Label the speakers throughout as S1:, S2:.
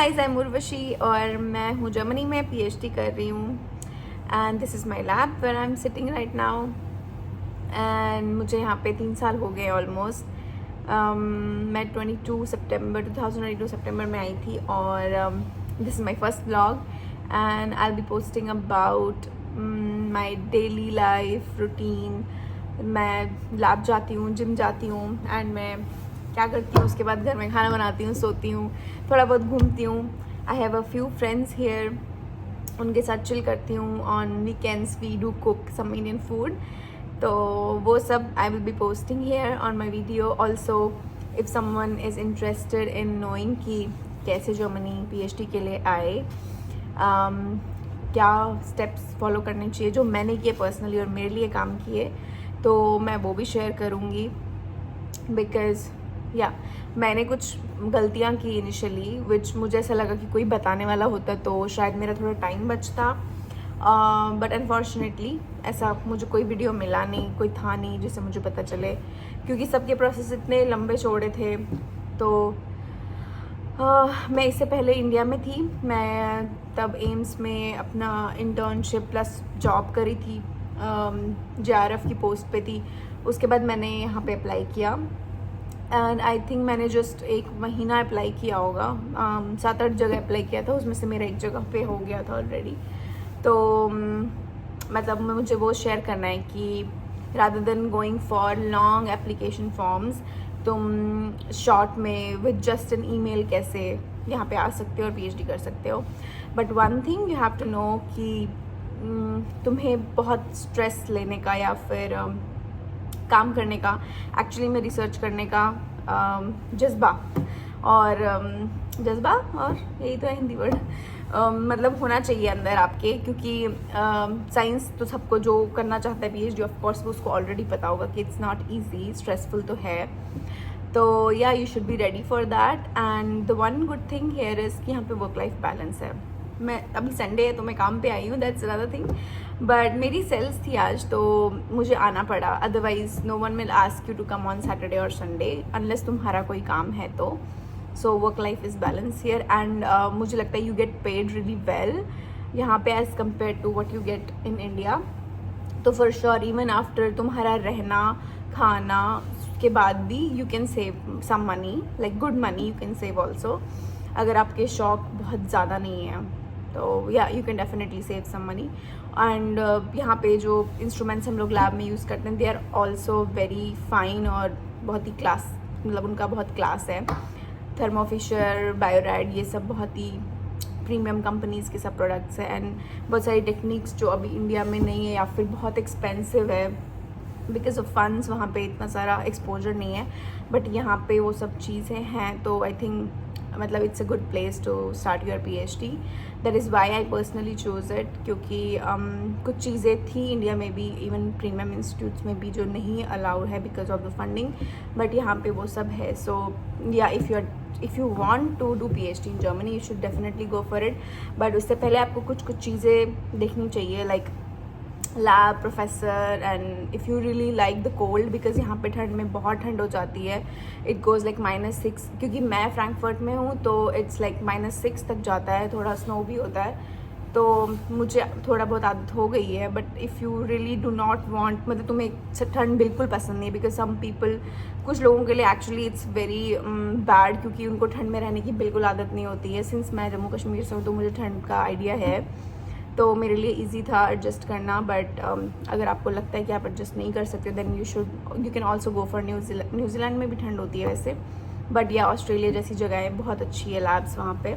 S1: Guys, I am Urvashi और मैं हूँ जर्मनी में पीएचडी कर रही हूँ and this is my lab where I am sitting right now. And मुझे यहाँ पे 3 साल हो गए ऑलमोस्ट। मैं 22 सितंबर 2022 सितंबर में आई थी और this is my first vlog and I will be posting about my daily life routine. मैं लैब जाती हूँ, जिम जाती हूँ एंड मैं क्या करती हूँ, उसके बाद घर में खाना बनाती हूँ, सोती हूँ, थोड़ा बहुत घूमती हूँ। I have a few friends here, उनके साथ चिल करती हूँ। On weekends we do cook some Indian food, तो वो सब I will be posting here on my video. Also if someone is interested in knowing कि कैसे जर्मनी पीएचडी के लिए आए, क्या स्टेप्स फॉलो करने चाहिए जो मैंने किए पर्सनली और मेरे लिए काम किए, तो मैं वो भी शेयर करूँगी। बिकॉज़ मैंने कुछ गलतियाँ की इनिशियली, विच मुझे ऐसा लगा कि कोई बताने वाला होता तो शायद मेरा थोड़ा टाइम बचता, बट अनफॉर्चुनेटली ऐसा मुझे कोई वीडियो मिला नहीं, कोई था नहीं जिससे मुझे पता चले, क्योंकि सबके प्रोसेस इतने लंबे चौड़े थे। तो मैं इससे पहले इंडिया में थी, मैं तब एम्स में अपना इंटर्नशिप प्लस जॉब करी थी, JRF की पोस्ट पे थी। उसके बाद मैंने यहाँ पे अप्लाई किया एंड आई थिंक मैंने जस्ट 1 महीना अप्लाई किया होगा, 7-8 जगह अप्लाई किया था, उसमें से मेरा एक जगह पे हो गया था ऑलरेडी। तो मतलब मुझे वो शेयर करना है कि rather than going for long application forms, तुम शॉर्ट में विद जस्ट एन ईमेल कैसे यहाँ पे आ सकते हो और पीएचडी कर सकते हो। But one thing you have to know कि तुम्हें बहुत स्ट्रेस लेने का या फिर काम करने का, एक्चुअली में रिसर्च करने का जज्बा और यही तो है हिंदी वर्ड, मतलब होना चाहिए अंदर आपके, क्योंकि साइंस तो सबको जो करना चाहता है पीएचडी ऑफ कोर्स उसको ऑलरेडी पता होगा कि इट्स नॉट इजी, स्ट्रेसफुल तो है। तो you should be ready for that. And the one good thing here is कि यहाँ पे वर्क लाइफ बैलेंस है। मैं अभी संडे है तो मैं काम पे आई हूँ, दैट्स अनदर थिंग, बट मेरी सेल्स थी आज तो मुझे आना पड़ा। Otherwise no one will ask you to come on Saturday और संडे अनलेस तुम्हारा कोई काम है तो। So work life is balance here and मुझे लगता है you get paid really well यहाँ पे as compare to what you get in India. तो फॉर श्योर इवन आफ्टर तुम्हारा रहना खाना के बाद भी you can save some money, like good money you can save also, अगर आपके शौक बहुत ज़्यादा नहीं है तो you can definitely save some money. And यहाँ पे जो इंस्ट्रूमेंट्स हम लोग लैब में यूज़ करते हैं they are also very fine और बहुत ही क्लास, मतलब उनका बहुत क्लास है। थर्मो फिशर, बायोरैड, ये सब बहुत ही प्रीमियम कंपनीज़ के सब प्रोडक्ट्स हैं एंड बहुत सारी टेक्निक्स जो अभी इंडिया में नहीं है या फिर बहुत एक्सपेंसिव है बिकॉज ऑफ फंड्स, वहाँ पे इतना सारा एक्सपोजर नहीं है, बट यहाँ पे वो सब चीज़ें हैं। तो आई थिंक मतलब it's a good place to start your PhD. That is why I personally choose it, क्योंकि कुछ चीज़ें थी इंडिया में भी, इवन प्रीमियम इंस्टीट्यूट्स में भी, जो नहीं अलाउड है because of the funding, but यहाँ पे वो सब है। So if you want to do PhD in Germany you should definitely go for it. But उससे पहले आपको कुछ चीज़ें देखनी चाहिए, like lab, professor, and if you really like the cold, because यहाँ पे ठंड में बहुत ठंड हो जाती है। इट गोज़ लाइक -6, क्योंकि मैं फ्रैंकफर्ट में हूँ तो इट्स लाइक -6 तक जाता है, थोड़ा स्नो भी होता है, तो मुझे थोड़ा बहुत आदत हो गई है। But if you really do not want, मतलब तुम्हें ठंड बिल्कुल पसंद नहीं है, बिकॉज सम पीपल, कुछ लोगों के लिए एक्चुअली इट्स वेरी बैड, क्योंकि उनको ठंड में रहने की बिल्कुल आदत नहीं होती है। सिंस मैं जम्मू कश्मीर से हूँ तो मुझे ठंड का आइडिया है, तो मेरे लिए इजी था एडजस्ट करना। बट अगर आपको लगता है कि आप एडजस्ट नहीं कर सकते then you can also go for New Zealand में भी ठंड होती है वैसे, बट ऑस्ट्रेलिया जैसी जगह बहुत अच्छी है लैब्स वहाँ पे,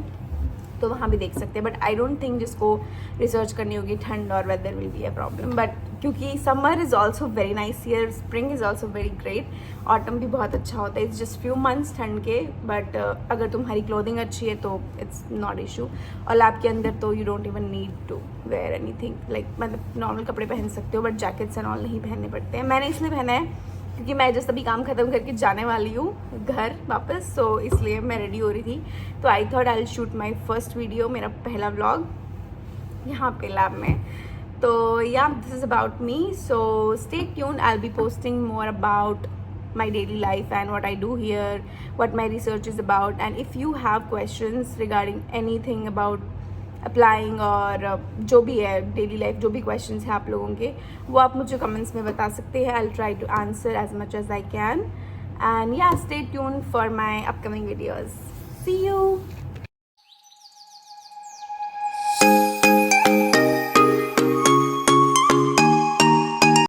S1: तो वहाँ भी देख सकते हैं। बट आई डोंट थिंक जिसको रिसर्च करनी होगी ठंड और weather will be a problem, but क्योंकि summer is also very nice year, spring is also very great, autumn भी बहुत अच्छा होता है। इट्स जस्ट फ्यू मंथ्स ठंड के, बट अगर तुम्हारी क्लोथिंग अच्छी है तो इट्स नॉट इशू। और लैब के अंदर तो you don't even need to wear anything, like मतलब नॉर्मल कपड़े पहन सकते हो, बट जैकेट्स एंड ऑल नहीं पहनने पड़ते हैं। मैंने इसलिए पहना है क्योंकि मैं जस्ट अभी काम ख़त्म करके जाने वाली हूँ घर वापस, सो इसलिए मैं रेडी हो रही थी। तो I thought I will shoot my first video, मेरा पहला व्लॉग यहाँ पे लैब में। तो this is about me, so stay tuned, I will be posting more about my daily life and what I do here, what my research is about. And if you have questions regarding anything about applying और जो भी है daily life, जो भी questions हैं आप लोगों के, वो आप मुझे कमेंट्स में बता सकते हैं. I will try to answer as much as I can. And yeah, stay tuned for my upcoming videos. See you.